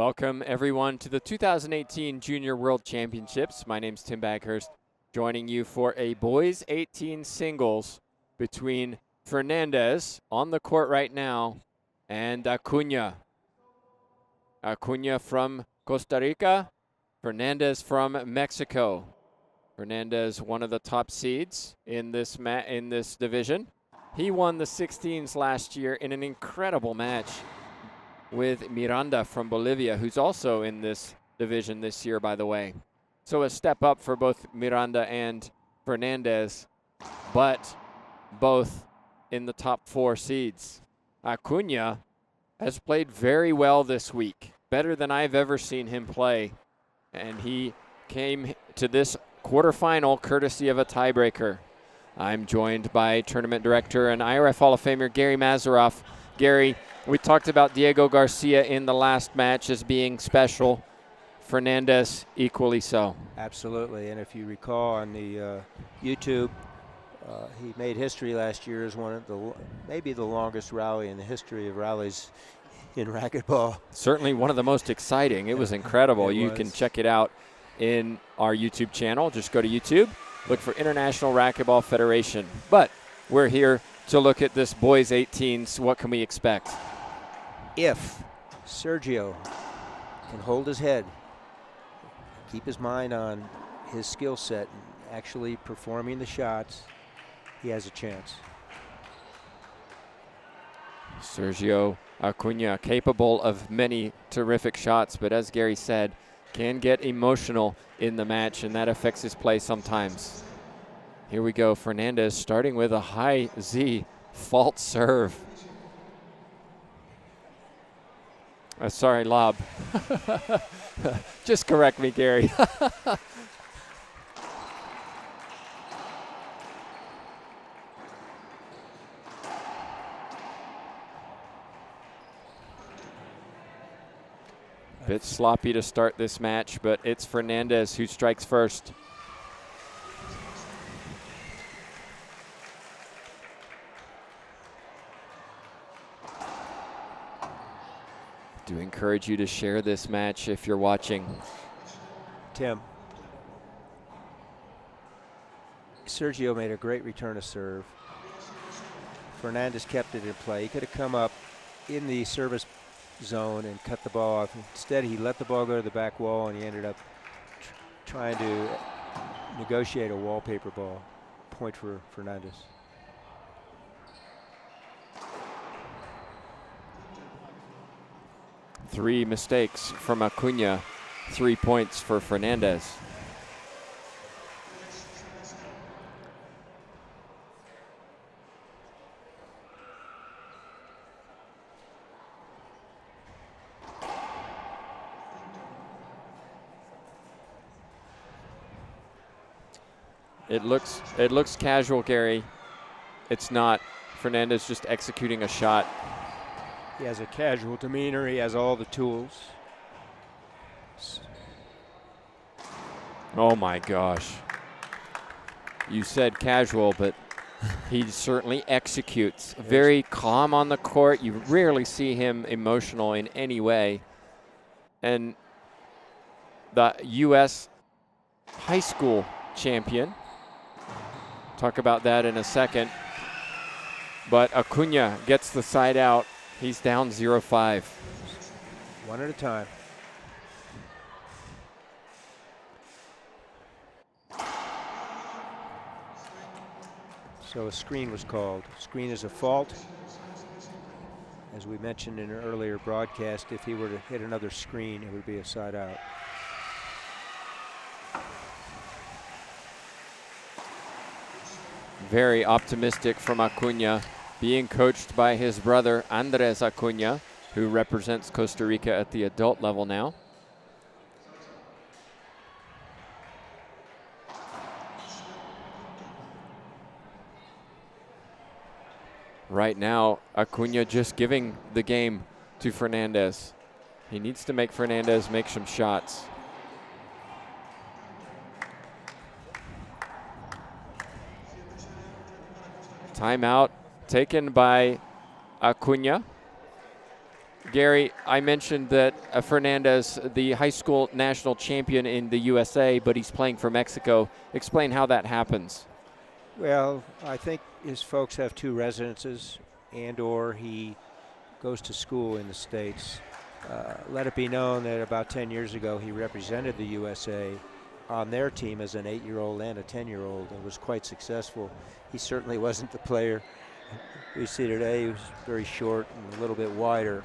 Welcome everyone to the 2018 Junior World Championships. My name's Tim Baghurst, joining you for a boys 18 singles between Fernandez on the court right now and Acuna. Acuna from Costa Rica, Fernandez from Mexico. Fernandez, one of the top seeds in this division. He won the 16s last year in an incredible match with Miranda from Bolivia, who's also in this division this year, by the way. So a step up for both Miranda and Fernandez, but both in the top 4 seeds. Acuna has played very well this week, better than I've ever seen him play. And he came to this quarterfinal courtesy of a tiebreaker. I'm joined by tournament director and IRF Hall of Famer Gary Mazeroff. Gary, we talked about Diego Garcia in the last match as being special. Fernandez equally so. Absolutely, and if you recall on the YouTube, he made history last year as one of the, maybe the longest rally in the history of rallies in racquetball. Certainly one of the most exciting. It was incredible. You can check it out in our YouTube channel. Just go to YouTube, look for International Racquetball Federation. But we're here to look at this boys 18s. What can we expect? If Sergio can hold his head, keep his mind on his skill set and actually performing the shots, he has a chance. Sergio Acuna, capable of many terrific shots, but as Gary said, can get emotional in the match, and that affects his play sometimes. Here we go, Fernandez starting with a high Z fault serve. Sorry, lob. Just correct me, Gary. Bit sloppy to start this match, but it's Fernandez who strikes first. Do encourage you to share this match if you're watching. Tim, Sergio made a great return to serve. Fernandez kept it in play. He could have come up in the service zone and cut the ball off. Instead, he let the ball go to the back wall, and he ended up trying to negotiate a wallpaper ball. Point for Fernandez. Three mistakes from Acuna, 3 points for Fernandez. It looks casual, Gary. It's not. Fernandez just executing a shot. He has a casual demeanor. He has all the tools. Oh my gosh. You said casual, but he certainly executes. Very calm on the court. You rarely see him emotional in any way. And the U.S. high school champion. Talk about that in a second. But Acuna gets the side out. He's down 0-5. One at a time. So a screen was called. Screen is a fault. As we mentioned in an earlier broadcast, if he were to hit another screen, it would be a side out. Very optimistic from Acuna, being coached by his brother Andres Acuna, who represents Costa Rica at the adult level now. Right now, Acuna just giving the game to Fernandez. He needs to make Fernandez make some shots. Timeout taken by Acuna. Gary, I mentioned that Fernandez, the high school national champion in the USA, but he's playing for Mexico. Explain how that happens. Well, I think his folks have 2 residences, and/or he goes to school in the States. Let it be known that about 10 years ago, he represented the USA on their team as an 8-year-old and a 10-year-old and was quite successful. He certainly wasn't the player we see today. He was very short and a little bit wider.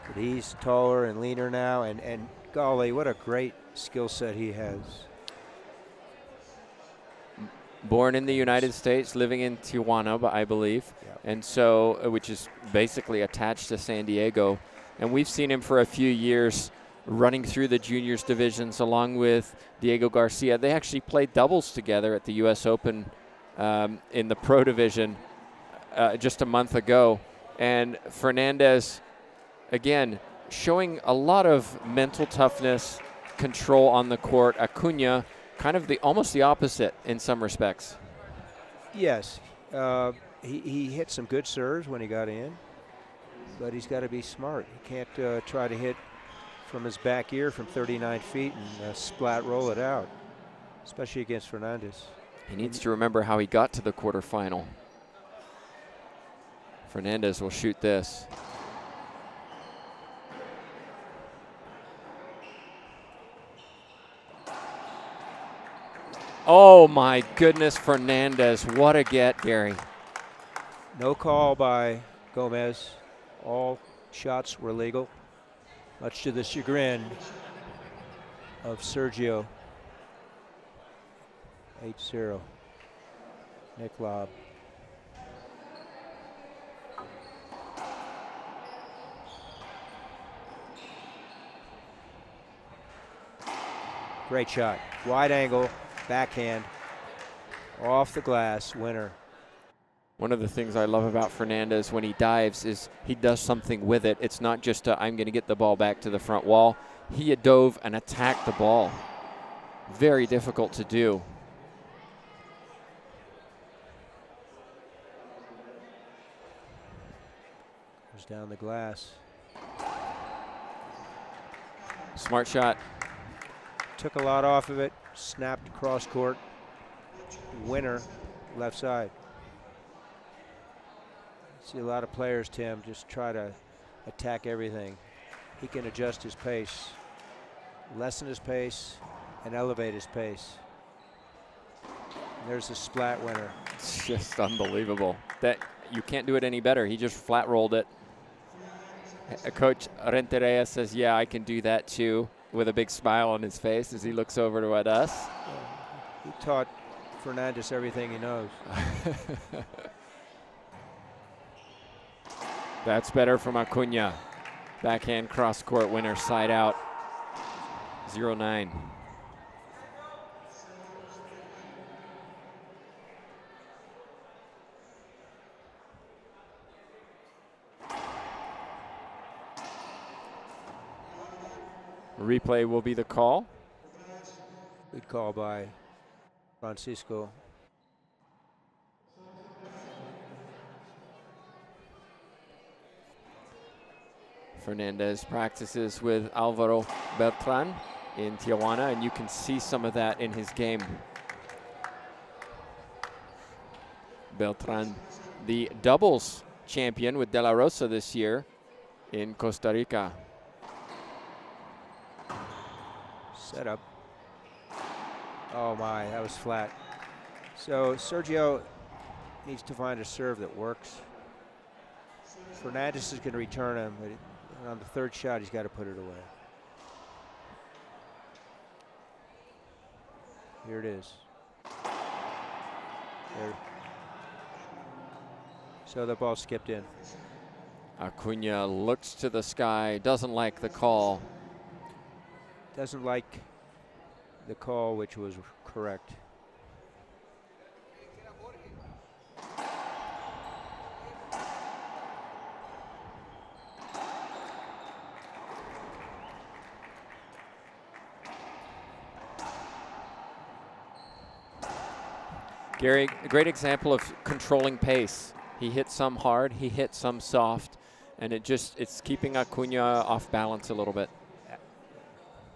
But he's taller and leaner now, and golly, what a great skill set he has. Born in the United States, living in Tijuana, I believe, and so which is basically attached to San Diego. And we've seen him for a few years running through the juniors divisions along with Diego Garcia. They actually played doubles together at the U.S. Open in the pro division just a month ago. And Fernandez, again, showing a lot of mental toughness, control on the court. Acuna, kind of almost the opposite in some respects. Yes, he hit some good serves when he got in, but he's got to be smart. He can't try to hit from his back ear from 39 feet and splat roll it out, especially against Fernandez. He needs to remember how he got to the quarterfinal. Fernandez will shoot this. Oh my goodness, Fernandez, what a get, Gary. No call by Gomez. All shots were legal, much to the chagrin of Sergio. 8-0. Nick Lobb. Great shot. Wide angle, backhand, off the glass, winner. One of the things I love about Fernandez when he dives is he does something with it. It's not just I'm going to get the ball back to the front wall. He dove and attacked the ball. Very difficult to do. Goes down the glass. Smart shot. Took a lot off of it, snapped cross court. Winner, left side. See a lot of players, Tim, just try to attack everything. He can adjust his pace, lessen his pace, and elevate his pace. And there's the splat winner. It's just unbelievable. That you can't do it any better. He just flat rolled it. Coach Renteria says, yeah, I can do that too, with a big smile on his face as he looks over to at us. He taught Fernandez everything he knows. That's better from Acuna. Backhand cross court winner, side out. 0-9. Replay will be the call. Good call by Francisco. Fernandez practices with Alvaro Beltran in Tijuana, and you can see some of that in his game. Beltran, the doubles champion with De La Rosa this year in Costa Rica. Set up. Oh my, that was flat. So Sergio needs to find a serve that works. Fernandez is going to return him, but on the third shot, he's got to put it away. Here it is. There. So the ball skipped in. Acuna looks to the sky, doesn't like the call. Doesn't like the call, which was correct. Gary, a great example of controlling pace. He hit some hard, he hit some soft, and it's keeping Acuna off balance a little bit.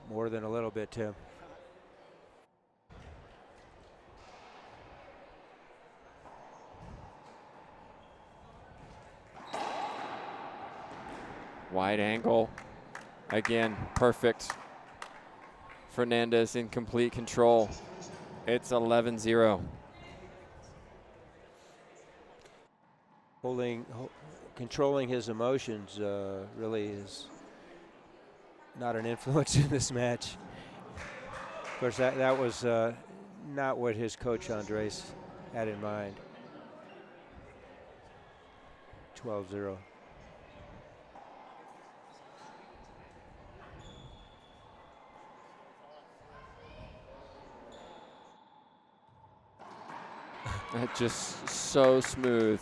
More than a little bit, Tim. Wide angle. Again, perfect. Fernandez in complete control. It's 11-0. Controlling his emotions really is not an influence in this match. Of course, that was not what his coach Andres had in mind. 12-0. Just so smooth.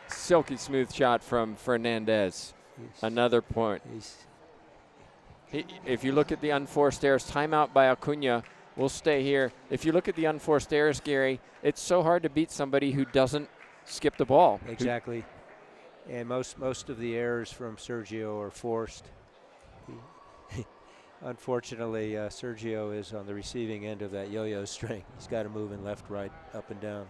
Silky smooth shot from Fernandez. Another point. If you look at the unforced errors, timeout by Acuna. We'll stay here. If you look at the unforced errors, Gary, it's so hard to beat somebody who doesn't skip the ball. Exactly. And most of the errors from Sergio are forced. Unfortunately, Sergio is on the receiving end of that yo-yo string. He's got to move in left, right, up and down.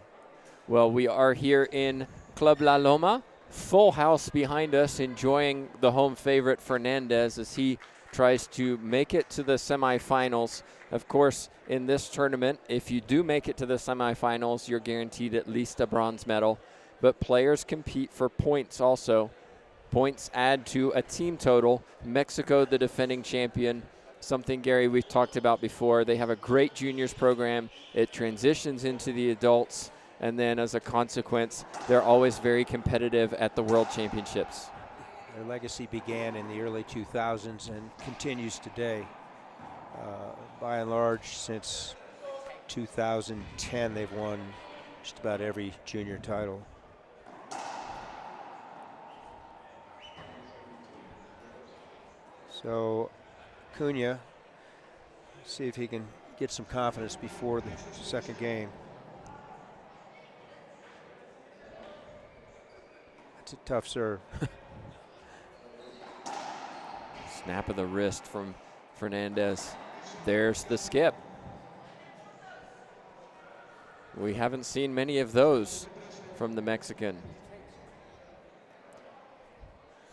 Well, we are here in Club La Loma. Full house behind us, enjoying the home favorite Fernandez as he tries to make it to the semifinals. Of course, in this tournament, if you do make it to the semifinals, you're guaranteed at least a bronze medal. But players compete for points also. Points add to a team total. Mexico, the defending champion, something, Gary, we've talked about before. They have a great juniors program. It transitions into the adults. And then as a consequence, they're always very competitive at the World Championships. Their legacy began in the early 2000s and continues today. By and large, since 2010, they've won just about every junior title. So Acuna, see if he can get some confidence before the second game. It's a tough serve. Snap of the wrist from Fernandez. There's the skip. We haven't seen many of those from the Mexican.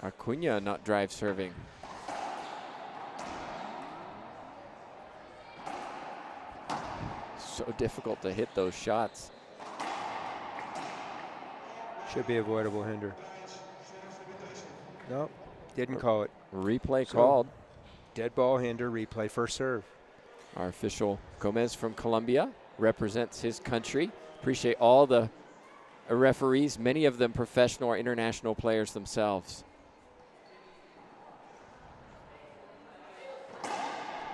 Acuna not drive serving. So difficult to hit those shots. Should be avoidable hinder. Nope, didn't call it. Replay called. Dead ball hinder, replay, first serve. Our official Gomez from Colombia represents his country. Appreciate all the referees, many of them professional or international players themselves.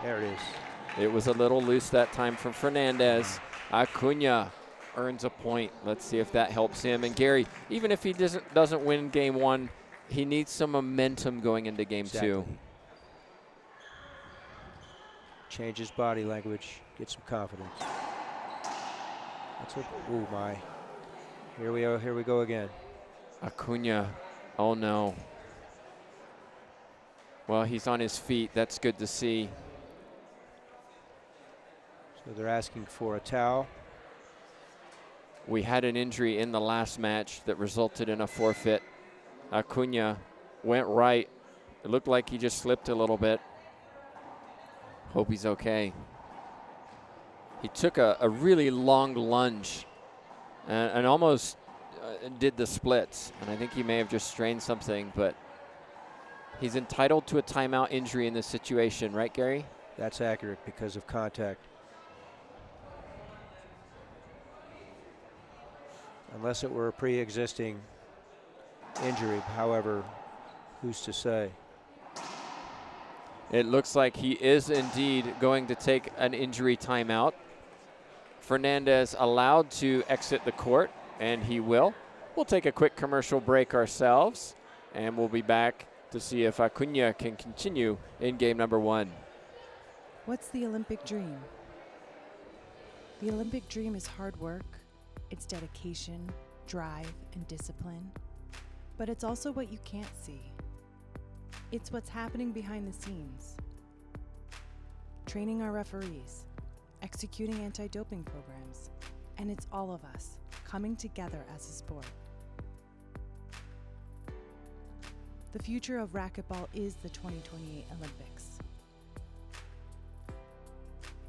There it is. It was a little loose that time from Fernandez. Acuna earns a point. Let's see if that helps him. And Gary, even if he doesn't win game one, he needs some momentum going into game two. Change his body language, get some confidence. That's what, oh my. Here we go again. Acuna, oh no. Well, he's on his feet. That's good to see. So they're asking for a towel. We had an injury in the last match that resulted in a forfeit. Acuna went right. It looked like he just slipped a little bit. Hope he's okay. He took a really long lunge and almost did the splits. And I think he may have just strained something, but he's entitled to a timeout injury in this situation, right, Gary? That's accurate because of contact. Unless it were a pre-existing injury, however, who's to say? It looks like he is indeed going to take an injury timeout. Fernandez allowed to exit the court, and he will. We'll take a quick commercial break ourselves, and we'll be back to see if Acuna can continue in game number one. What's the Olympic dream? The Olympic dream is hard work. It's dedication, drive, and discipline. But it's also what you can't see. It's what's happening behind the scenes. Training our referees, executing anti-doping programs, and it's all of us coming together as a sport. The future of racquetball is the 2028 Olympics.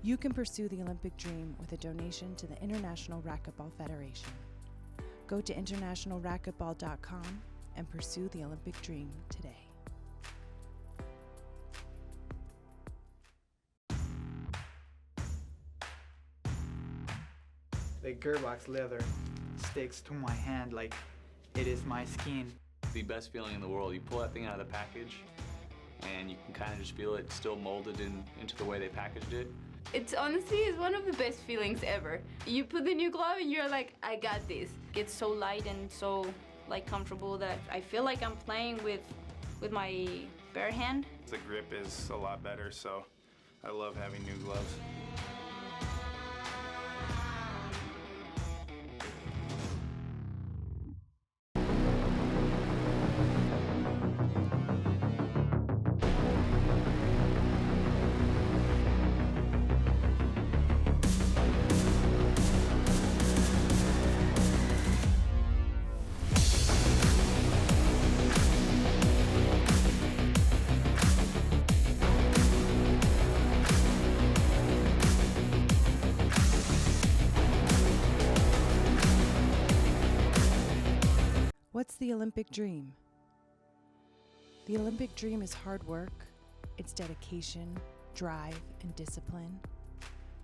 You can pursue the Olympic dream with a donation to the International Racquetball Federation. Go to internationalracquetball.com and pursue the Olympic dream today. The gearbox leather sticks to my hand like it is my skin. The best feeling in the world. You pull that thing out of the package and you can kind of just feel it still molded into the way they packaged it. It's honestly is one of the best feelings ever. You put the new glove and you're like, I got this. It's so light and so comfortable that I feel like I'm playing with my bare hand. The grip is a lot better, so I love having new gloves. What's the Olympic dream? The Olympic dream is hard work, it's dedication, drive, and discipline,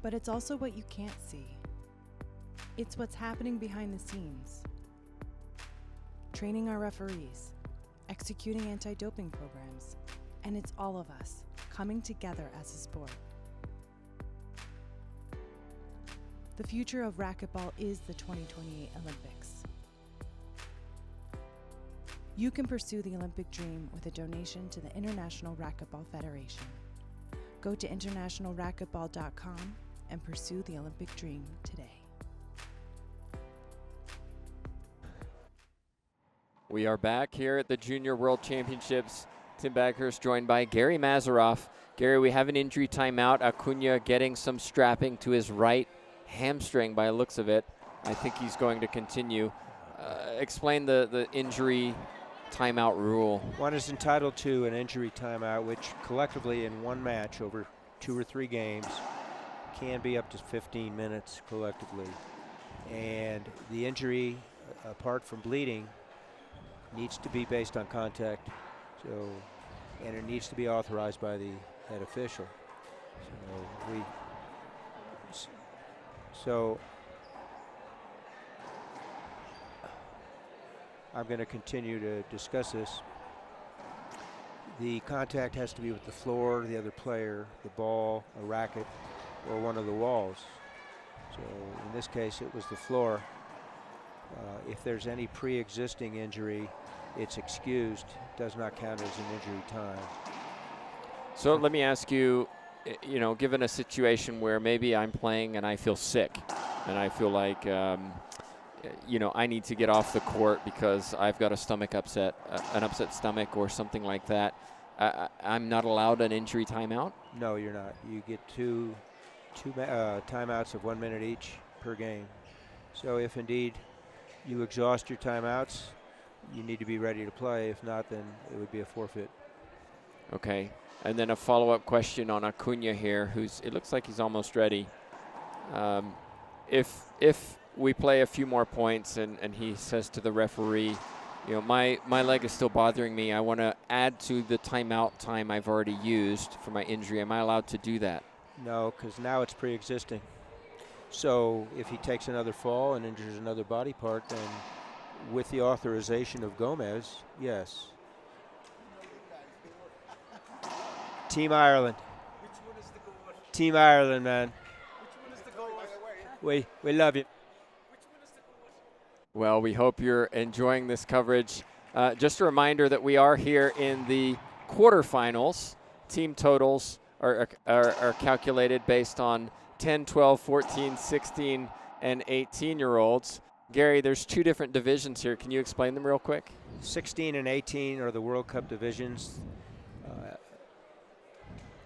but it's also what you can't see. It's what's happening behind the scenes. Training our referees, executing anti-doping programs, and it's all of us coming together as a sport. The future of racquetball is the 2028 Olympics. You can pursue the Olympic dream with a donation to the International Racquetball Federation. Go to internationalracquetball.com and pursue the Olympic dream today. We are back here at the Junior World Championships. Tim Baghurst joined by Gary Mazeroff. Gary, we have an injury timeout. Acuna getting some strapping to his right hamstring by the looks of it. I think he's going to continue. Explain the injury timeout rule. One is entitled to an injury timeout, which collectively in one match over 2 or 3 games can be up to 15 minutes collectively. And the injury, apart from bleeding, needs to be based on contact. And it needs to be authorized by the head official. So I'm going to continue to discuss this. The contact has to be with the floor, the other player, the ball, a racket, or one of the walls. So in this case, it was the floor. If there's any pre-existing injury, it's excused. It does not count as an injury time. So let me ask you, given a situation where maybe I'm playing and I feel sick and I feel like, I need to get off the court because I've got a stomach upset, an upset stomach or something like that. I'm not allowed an injury timeout? No, you're not. You get two timeouts of 1 minute each per game. So if indeed you exhaust your timeouts, you need to be ready to play. If not, then it would be a forfeit. Okay. And then a follow-up question on Acuna here, it looks like he's almost ready. If we play a few more points and he says to the referee, my leg is still bothering me, I want to add to the timeout time I've already used for my injury, am I allowed to do that? No, because now it's pre-existing. So if he takes another fall and injures another body part, then with the authorization of Gomez, yes. Team Ireland. Team Ireland, man. We love you. Well, we hope you're enjoying this coverage. Just a reminder that we are here in the quarterfinals. Team totals are calculated based on 10, 12, 14, 16, and 18-year-olds. Gary, there's 2 different divisions here. Can you explain them real quick? 16 and 18 are the World Cup divisions.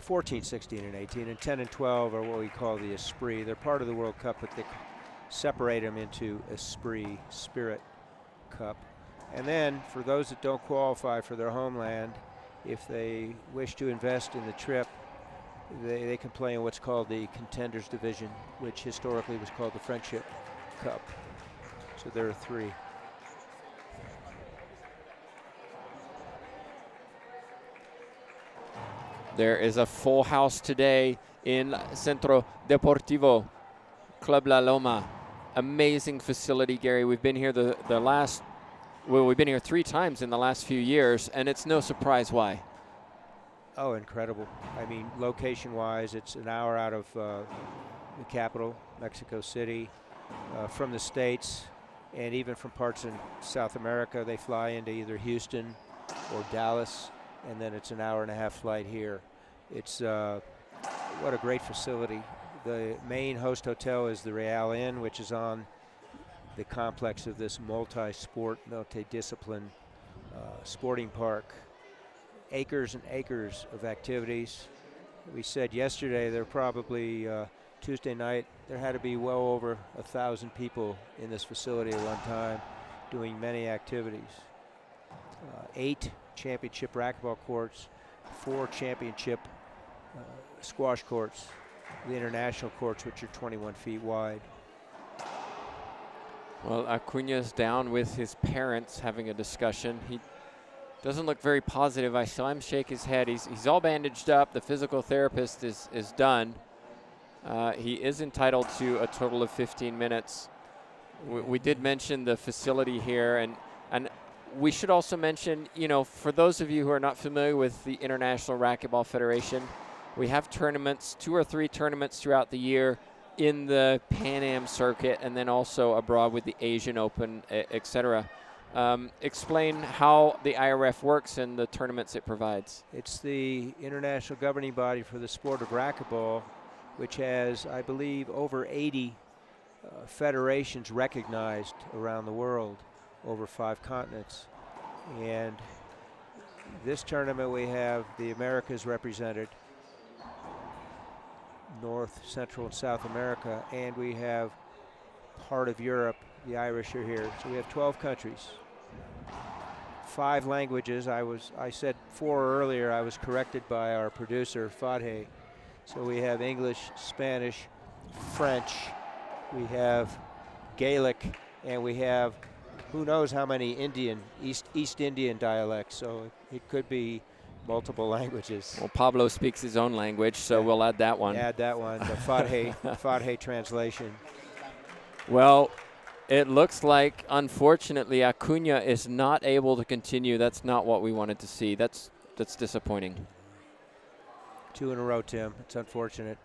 14, 16, and 18, and 10 and 12 are what we call the Esprit. They're part of the World Cup, but they separate them into Esprit, Spirit Cup. And then for those that don't qualify for their homeland, if they wish to invest in the trip, they can play in what's called the Contenders Division, which historically was called the Friendship Cup. So there are 3. There is a full house today in Centro Deportivo Club La Loma. Amazing facility, Gary. We've been here we've been here 3 times in the last few years, and it's no surprise why. Oh, incredible. I mean, location-wise, it's an hour out of the capital, Mexico City. From the States, and even from parts in South America, they fly into either Houston or Dallas, and then it's an hour-and-a-half flight here. It's what a great facility. The main host hotel is the Real Inn, which is on the complex of this multi-sport, multi-discipline sporting park. Acres and acres of activities. We said yesterday there probably Tuesday night there had to be well over 1,000 people in this facility at one time doing many activities. 8 championship racquetball courts, 4 championship squash courts, the international courts, which are 21 feet wide. Well, Acuna's down with his parents having a discussion. He doesn't look very positive. I saw him shake his head. He's all bandaged up. The physical therapist is done. He is entitled to a total of 15 minutes. We did mention the facility here, and we should also mention, you know, for those of you who are not familiar with the International Racquetball Federation, we have tournaments, 2 or 3 tournaments throughout the year in the Pan Am circuit, and then also abroad with the Asian Open, etc. Explain how the IRF works and the tournaments it provides. It's the international governing body for the sport of racquetball, which has, I believe, over 80 federations recognized around the world, over 5 continents. And this tournament we have the Americas represented, North, Central, and South America, and we have part of Europe. The Irish are here. So we have 12 countries, 5 languages. I said 4 earlier. I was corrected by our producer, Fadhe. So we have English, Spanish, French, we have Gaelic, and we have who knows how many East Indian dialects. So it could be multiple languages. Well, Pablo speaks his own language, so we'll add that one. Add that one, the Fadhe translation. Well, it looks like, unfortunately, Acuna is not able to continue. That's not what we wanted to see. That's disappointing. 2 in a row, Tim. It's unfortunate.